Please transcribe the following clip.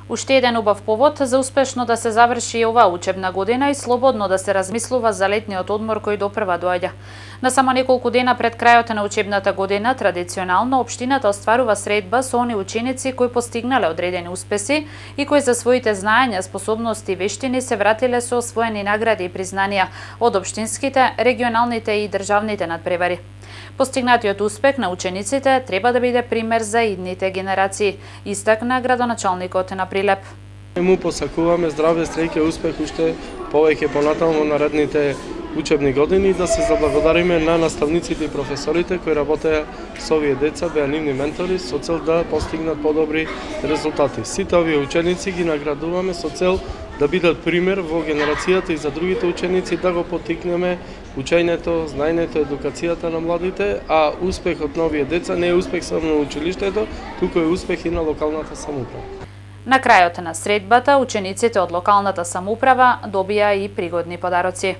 Уште еден убав повод за успешно да се заврши и оваа учебна година и слободно да се размислува за летниот одмор кој допрва доаѓа. На само неколку дена пред крајот на учебната година, традиционално општината остварува средба со они ученици кои постигнале одредени успеси и кои за своите знаења, способности и вештини се вратиле со освоени награди и признанија од општинските, регионалните и државните надпревари. Постигнатиот успех на учениците треба да биде пример за идните генерации, истакна градоначалникот на Прилеп. Му посакуваме здраве, среќа, успех уште повеќе понатаму во наредните учебни години, да се заблагодариме на наставниците и професорите кои работеа со овие деца, беа нивни ментори со цел да постигнат подобри резултати. Сите овие ученици ги наградуваме со цел да бидат пример во генерацијата и за другите ученици, да го поттикнеме учењето, знаењето, едукацијата на младите, а успехот на овие деца не е успех само на училиштето, туку е успех и на локалната самоуправа. На крајот на средбата, учениците од локалната самоуправа добија и пригодни подароци.